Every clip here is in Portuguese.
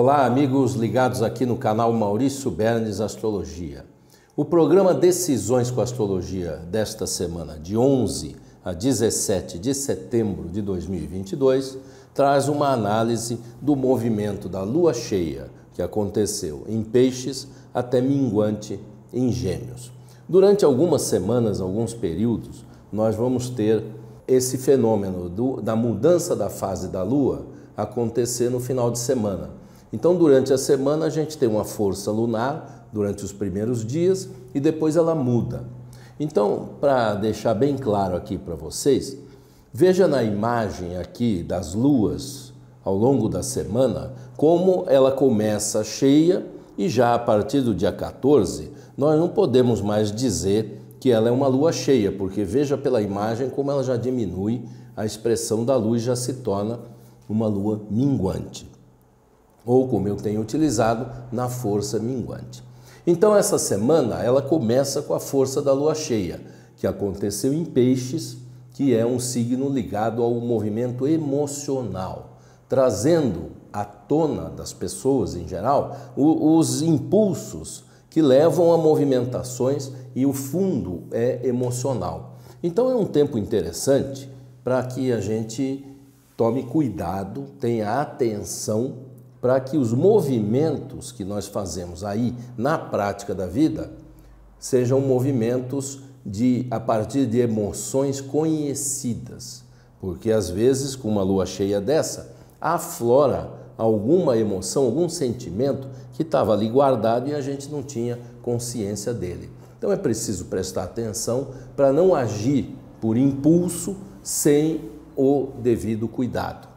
Olá, amigos ligados aqui no canal Maurício Bernes Astrologia. O programa Decisões com Astrologia desta semana, de 11 a 17 de setembro de 2022, traz uma análise do movimento da lua cheia que aconteceu em Peixes até minguante em Gêmeos. Durante algumas semanas, alguns períodos, nós vamos ter esse fenômeno da mudança da fase da lua acontecer no final de semana. Então, durante a semana, a gente tem uma força lunar durante os primeiros dias e depois ela muda. Então, para deixar bem claro aqui para vocês, veja na imagem aqui das luas ao longo da semana como ela começa cheia e já a partir do dia 14, nós não podemos mais dizer que ela é uma lua cheia, porque veja pela imagem como ela já diminui a expressão da luz, já se torna uma lua minguante. Ou como eu tenho utilizado, na força minguante. Então essa semana ela começa com a força da lua cheia, que aconteceu em Peixes, que é um signo ligado ao movimento emocional, trazendo à tona das pessoas em geral os impulsos que levam a movimentações e o fundo é emocional. Então é um tempo interessante para que a gente tome cuidado, tenha atenção para que os movimentos que nós fazemos aí na prática da vida sejam movimentos a partir de emoções conhecidas, porque às vezes com uma lua cheia dessa aflora alguma emoção, algum sentimento que estava ali guardado e a gente não tinha consciência dele. Então é preciso prestar atenção para não agir por impulso sem o devido cuidado.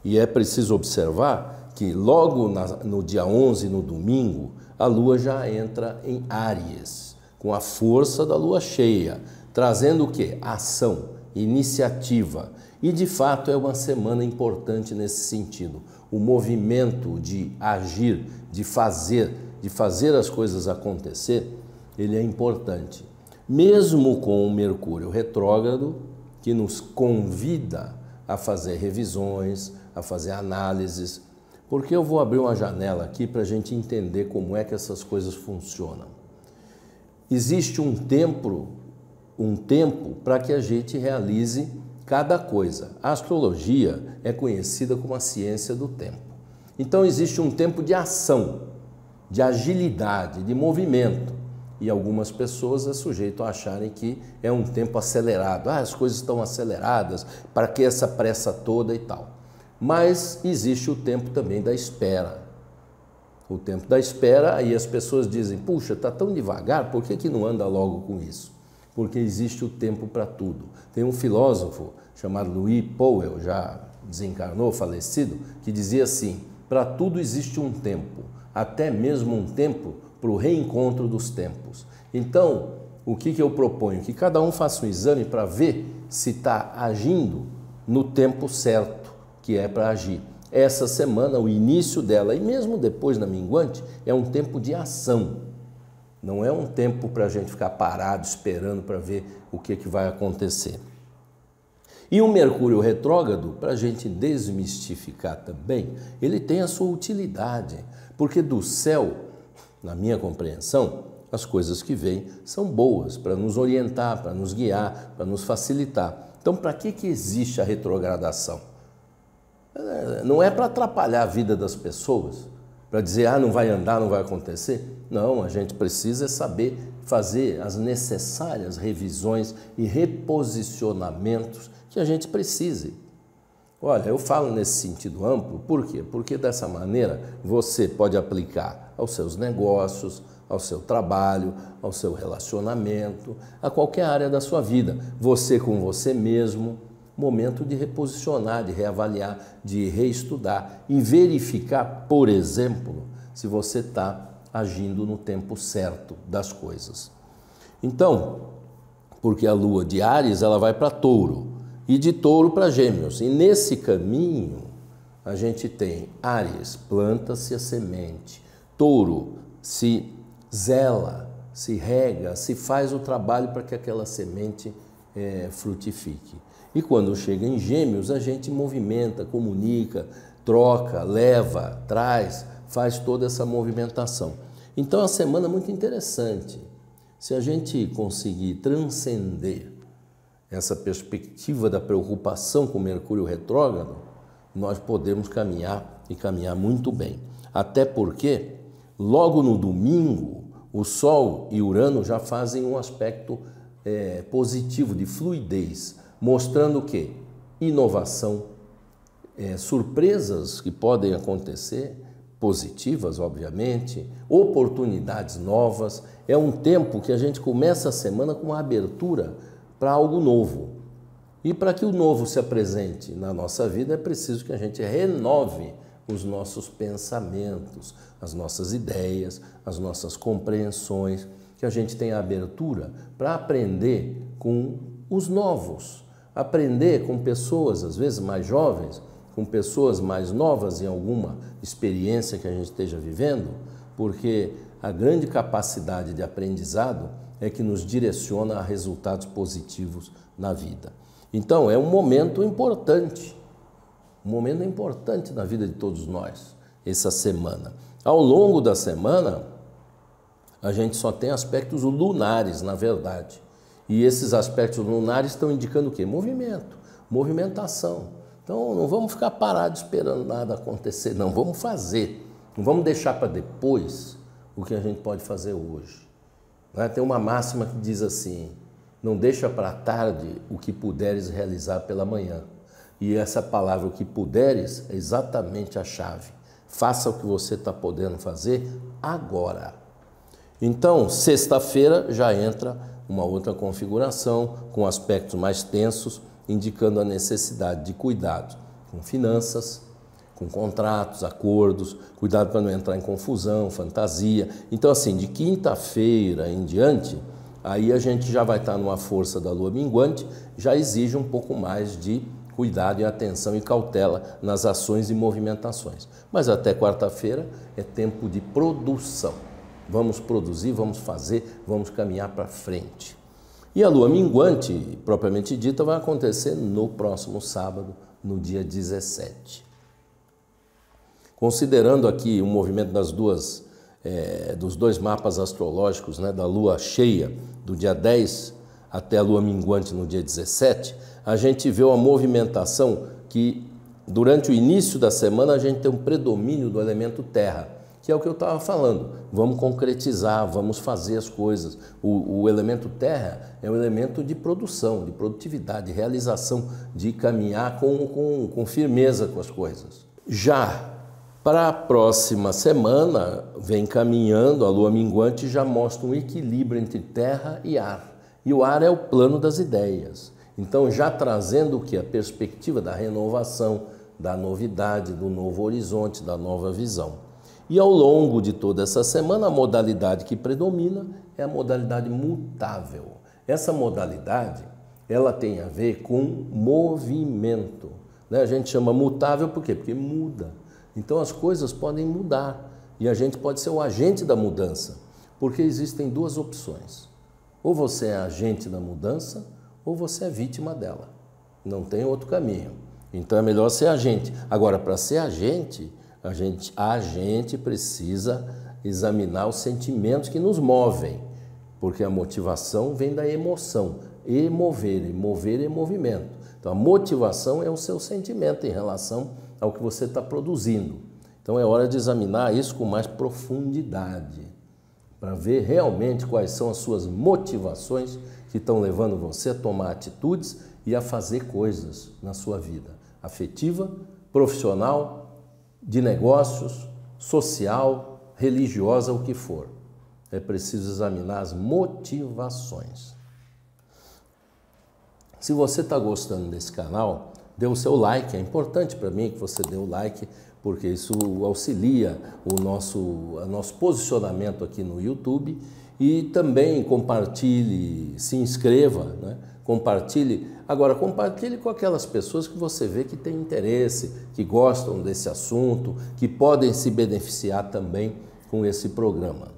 E é preciso observar que logo no dia 11, no domingo, a lua já entra em Áries, com a força da lua cheia, trazendo o quê? Ação, iniciativa. E de fato é uma semana importante nesse sentido. O movimento de agir, de fazer as coisas acontecer, ele é importante. Mesmo com o Mercúrio retrógrado, que nos convida a fazer revisões, a fazer análises, porque eu vou abrir uma janela aqui para a gente entender como é que essas coisas funcionam. Existe um tempo para que a gente realize cada coisa. A astrologia é conhecida como a ciência do tempo. Então existe um tempo de ação, de agilidade, de movimento. E algumas pessoas é sujeito a acharem que é um tempo acelerado. As coisas estão aceleradas, para que essa pressa toda e tal? Mas existe o tempo também da espera. O tempo da espera, aí as pessoas dizem, puxa, está tão devagar, por que não anda logo com isso? Porque existe o tempo para tudo. Tem um filósofo chamado Louis Powell, já desencarnou, falecido, que dizia assim, para tudo existe um tempo, até mesmo um tempo para o reencontro dos tempos. Então, o que eu proponho? Que cada um faça um exame para ver se está agindo no tempo certo, que é para agir. Essa semana, o início dela, e mesmo depois na minguante, é um tempo de ação. Não é um tempo para a gente ficar parado, esperando para ver o que vai acontecer. E o Mercúrio retrógrado, para a gente desmistificar também, ele tem a sua utilidade, porque do céu, na minha compreensão, as coisas que vêm são boas para nos orientar, para nos guiar, para nos facilitar. Então, para que existe a retrogradação? Não é para atrapalhar a vida das pessoas, para dizer, não vai andar, não vai acontecer. Não, a gente precisa saber fazer as necessárias revisões e reposicionamentos que a gente precise. Olha, eu falo nesse sentido amplo, por quê? Porque dessa maneira você pode aplicar aos seus negócios, ao seu trabalho, ao seu relacionamento, a qualquer área da sua vida. Você com você mesmo, momento de reposicionar, de reavaliar, de reestudar e verificar, por exemplo, se você está agindo no tempo certo das coisas. Então, porque a lua de Áries ela vai para Touro e de Touro para Gêmeos. E nesse caminho a gente tem Áries, planta-se a semente, Touro se zela, se rega, se faz o trabalho para que aquela semente frutifique. E quando chega em Gêmeos, a gente movimenta, comunica, troca, leva, traz, faz toda essa movimentação. Então, a semana é muito interessante. Se a gente conseguir transcender essa perspectiva da preocupação com Mercúrio retrógrado, nós podemos caminhar e caminhar muito bem. Até porque, logo no domingo, o Sol e Urano já fazem um aspecto positivo, de fluidez, mostrando o quê? Inovação, surpresas que podem acontecer, positivas, obviamente, oportunidades novas. É um tempo que a gente começa a semana com uma abertura para algo novo. E para que o novo se apresente na nossa vida, é preciso que a gente renove os nossos pensamentos, as nossas ideias, as nossas compreensões, que a gente tenha abertura para aprender com os novos, aprender com pessoas, às vezes, mais jovens, com pessoas mais novas em alguma experiência que a gente esteja vivendo, porque a grande capacidade de aprendizado é que nos direciona a resultados positivos na vida. Então, é um momento importante na vida de todos nós, essa semana. Ao longo da semana, a gente só tem aspectos lunares, na verdade. E esses aspectos lunares estão indicando o quê? Movimento, movimentação. Então, não vamos ficar parados esperando nada acontecer, não. Vamos fazer. Não vamos deixar para depois o que a gente pode fazer hoje. Tem uma máxima que diz assim: não deixa para tarde o que puderes realizar pela manhã. E essa palavra, o que puderes, é exatamente a chave. Faça o que você está podendo fazer agora. Então, sexta-feira já entra uma outra configuração, com aspectos mais tensos, indicando a necessidade de cuidado com finanças, com contratos, acordos, cuidado para não entrar em confusão, fantasia. Então, assim, de quinta-feira em diante, aí a gente já vai estar numa força da lua minguante, já exige um pouco mais de cuidado e atenção e cautela nas ações e movimentações. Mas até quarta-feira é tempo de produção. Vamos produzir, vamos fazer, vamos caminhar para frente. E a lua minguante, propriamente dita, vai acontecer no próximo sábado, no dia 17. Considerando aqui o movimento dos dois mapas astrológicos, da lua cheia, do dia 10 até a lua minguante no dia 17, a gente vê uma movimentação que, durante o início da semana, a gente tem um predomínio do elemento terra, que é o que eu estava falando. Vamos concretizar, vamos fazer as coisas. O elemento terra é um elemento de produção, de produtividade, de realização, de caminhar com firmeza com as coisas. Já para a próxima semana, vem caminhando, a lua minguante já mostra um equilíbrio entre terra e ar. E o ar é o plano das ideias. Então, já trazendo o que? A perspectiva da renovação, da novidade, do novo horizonte, da nova visão. E ao longo de toda essa semana, a modalidade que predomina é a modalidade mutável. Essa modalidade, ela tem a ver com movimento. A gente chama mutável por quê? Porque muda. Então as coisas podem mudar e a gente pode ser o agente da mudança, porque existem duas opções. Ou você é agente da mudança ou você é vítima dela. Não tem outro caminho. Então é melhor ser agente. Agora, para ser agente, a gente precisa examinar os sentimentos que nos movem, porque a motivação vem da emoção. Mover é movimento. Então a motivação é o seu sentimento em relação ao que você está produzindo. Então é hora de examinar isso com mais profundidade, para ver realmente quais são as suas motivações que estão levando você a tomar atitudes e a fazer coisas na sua vida afetiva, profissional, de negócios, social, religiosa, o que for. É preciso examinar as motivações. Se você está gostando desse canal, dê o seu like. É importante para mim que você dê o like, porque isso auxilia o nosso posicionamento aqui no YouTube. E também compartilhe, se inscreva, compartilhe. Agora, compartilhe com aquelas pessoas que você vê que têm interesse, que gostam desse assunto, que podem se beneficiar também com esse programa.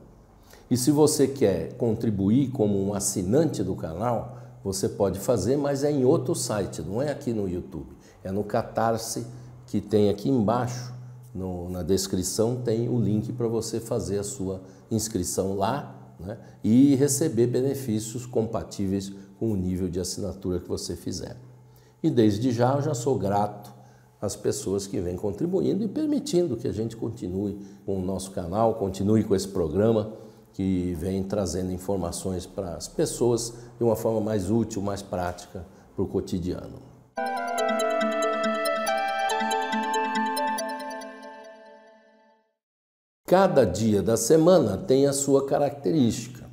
E se você quer contribuir como um assinante do canal, você pode fazer, mas é em outro site, não é aqui no YouTube. É no Catarse, que tem aqui embaixo, na descrição, tem o link para você fazer a sua inscrição lá, né, e receber benefícios compatíveis com o nível de assinatura que você fizer. E desde já eu já sou grato às pessoas que vêm contribuindo e permitindo que a gente continue com o nosso canal, continue com esse programa que vem trazendo informações para as pessoas de uma forma mais útil, mais prática para o cotidiano. Cada dia da semana tem a sua característica.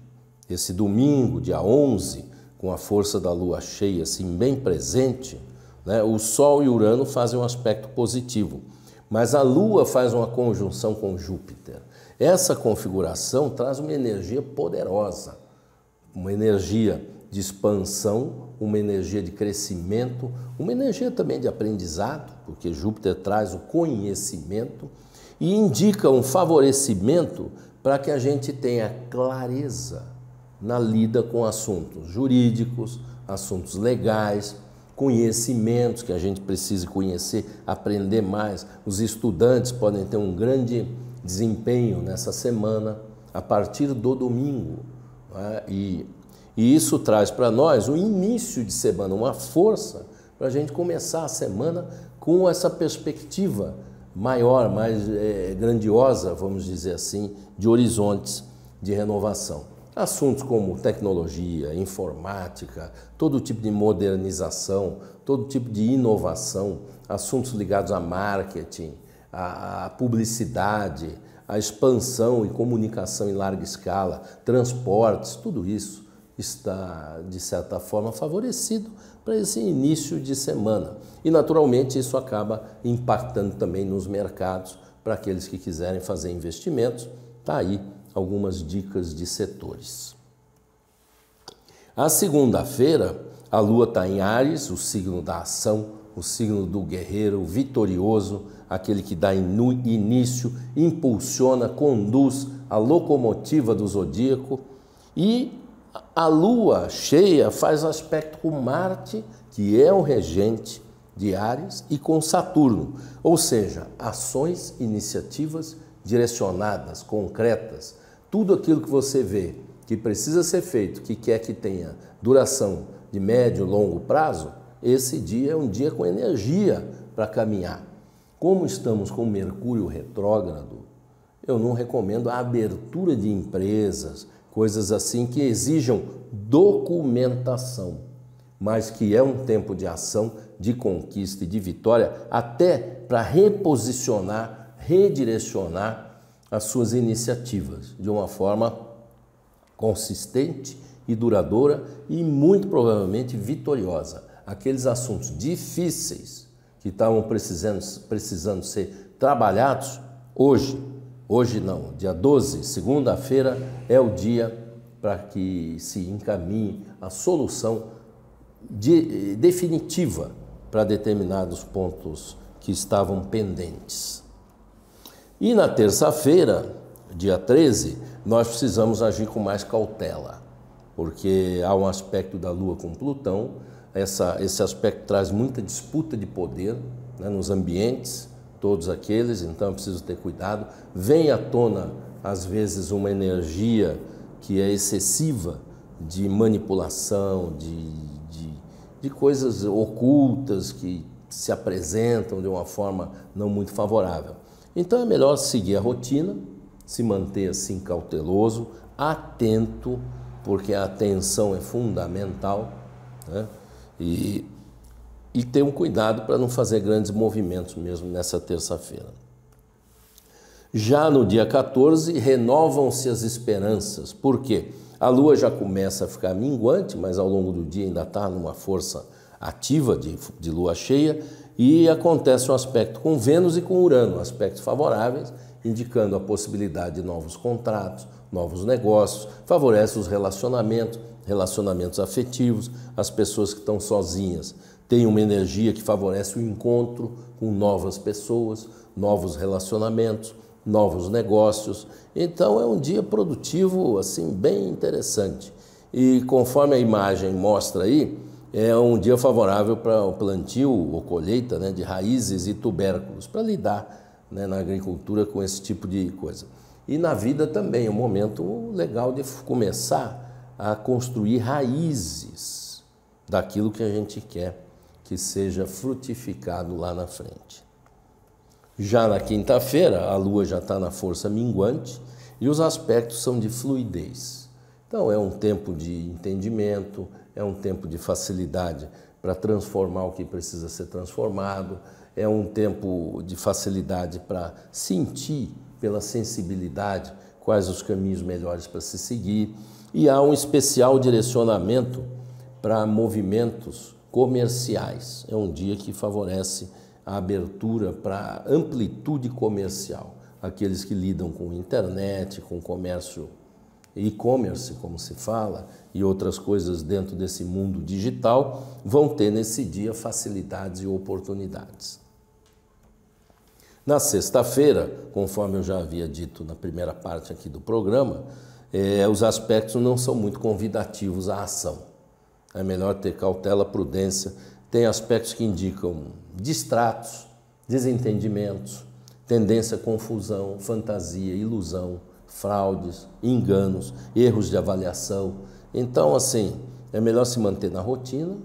Esse domingo, dia 11, com a força da lua cheia assim bem presente, né, o Sol e Urano fazem um aspecto positivo, mas a lua faz uma conjunção com Júpiter. Essa configuração traz uma energia poderosa, uma energia de expansão, uma energia de crescimento, uma energia também de aprendizado, porque Júpiter traz o conhecimento, e indica um favorecimento para que a gente tenha clareza na lida com assuntos jurídicos, assuntos legais, conhecimentos que a gente precisa conhecer, aprender mais. Os estudantes podem ter um grande desempenho nessa semana, a partir do domingo, né? E isso traz para nós um início de semana, uma força para a gente começar a semana com essa perspectiva maior, mais grandiosa, vamos dizer assim, de horizontes de renovação. Assuntos como tecnologia, informática, todo tipo de modernização, todo tipo de inovação, assuntos ligados a marketing, a publicidade, a expansão e comunicação em larga escala, transportes, tudo isso está, de certa forma, favorecido para esse início de semana. E, naturalmente, isso acaba impactando também nos mercados para aqueles que quiserem fazer investimentos. Está aí algumas dicas de setores. A segunda-feira, a Lua está em Áries, o signo da ação, o signo do guerreiro vitorioso, aquele que dá início, impulsiona, conduz a locomotiva do zodíaco. E a Lua cheia faz aspecto com Marte, que é o regente de Áries, e com Saturno, ou seja, ações, iniciativas direcionadas, concretas, tudo aquilo que você vê que precisa ser feito, que quer que tenha duração de médio e longo prazo, esse dia é um dia com energia para caminhar. Como estamos com Mercúrio retrógrado, eu não recomendo a abertura de empresas, coisas assim que exijam documentação, mas que é um tempo de ação, de conquista e de vitória, até para reposicionar, redirecionar as suas iniciativas de uma forma consistente e duradoura e muito provavelmente vitoriosa. Aqueles assuntos difíceis que estavam precisando ser trabalhados hoje não, dia 12, segunda-feira, é o dia para que se encaminhe a solução definitiva para determinados pontos que estavam pendentes. E na terça-feira, dia 13, nós precisamos agir com mais cautela, porque há um aspecto da Lua com Plutão, esse aspecto traz muita disputa de poder, né, nos ambientes, todos aqueles, então é preciso ter cuidado. Vem à tona, às vezes, uma energia que é excessiva de manipulação, de coisas ocultas que se apresentam de uma forma não muito favorável. Então é melhor seguir a rotina, se manter assim cauteloso, atento, porque a atenção é fundamental, né? E ter um cuidado para não fazer grandes movimentos mesmo nessa terça-feira. Já no dia 14, renovam-se as esperanças. Por quê? A Lua já começa a ficar minguante, mas ao longo do dia ainda está numa força ativa de Lua cheia, e acontece um aspecto com Vênus e com Urano, aspectos favoráveis, indicando a possibilidade de novos contratos, novos negócios, favorece os relacionamentos afetivos, as pessoas que estão sozinhas têm uma energia que favorece o encontro com novas pessoas, novos relacionamentos, novos negócios. Então é um dia produtivo assim bem interessante. E conforme a imagem mostra aí, é um dia favorável para o plantio ou colheita, né, de raízes e tubérculos, para lidar, né, na agricultura com esse tipo de coisa. E na vida também é um momento legal de começar a construir raízes daquilo que a gente quer que seja frutificado lá na frente. Já na quinta-feira, a Lua já está na força minguante e os aspectos são de fluidez. Então é um tempo de entendimento, é um tempo de facilidade para transformar o que precisa ser transformado, é um tempo de facilidade para sentir pela sensibilidade quais os caminhos melhores para se seguir, e há um especial direcionamento para movimentos comerciais. É um dia que favorece a abertura para amplitude comercial. Aqueles que lidam com internet, com comércio e-commerce, como se fala, e outras coisas dentro desse mundo digital, vão ter nesse dia facilidades e oportunidades. Na sexta-feira, conforme eu já havia dito na primeira parte aqui do programa, os aspectos não são muito convidativos à ação. É melhor ter cautela, prudência. Tem aspectos que indicam distratos, desentendimentos, tendência à confusão, fantasia, ilusão, fraudes, enganos, erros de avaliação. Então, assim, é melhor se manter na rotina,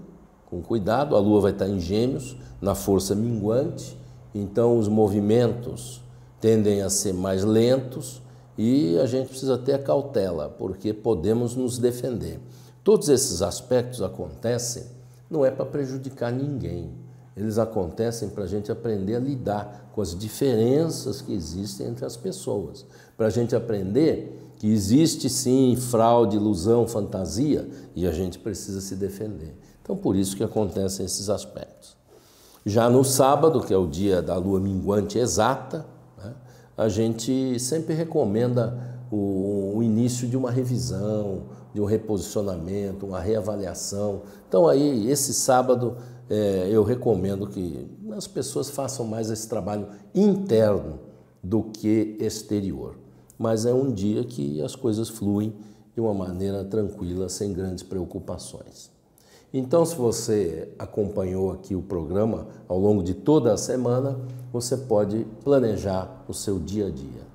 com cuidado. A Lua vai estar em Gêmeos, na força minguante, então os movimentos tendem a ser mais lentos e a gente precisa ter a cautela, porque podemos nos defender. Todos esses aspectos acontecem, não é para prejudicar ninguém, eles acontecem para a gente aprender a lidar com as diferenças que existem entre as pessoas, para a gente aprender que existe sim fraude, ilusão, fantasia e a gente precisa se defender. Então, por isso que acontecem esses aspectos. Já no sábado, que é o dia da lua minguante exata, né, a gente sempre recomenda o início de uma revisão, de um reposicionamento, uma reavaliação. Então aí, esse sábado, eu recomendo que as pessoas façam mais esse trabalho interno do que exterior. Mas é um dia que as coisas fluem de uma maneira tranquila, sem grandes preocupações. Então, se você acompanhou aqui o programa ao longo de toda a semana, você pode planejar o seu dia a dia.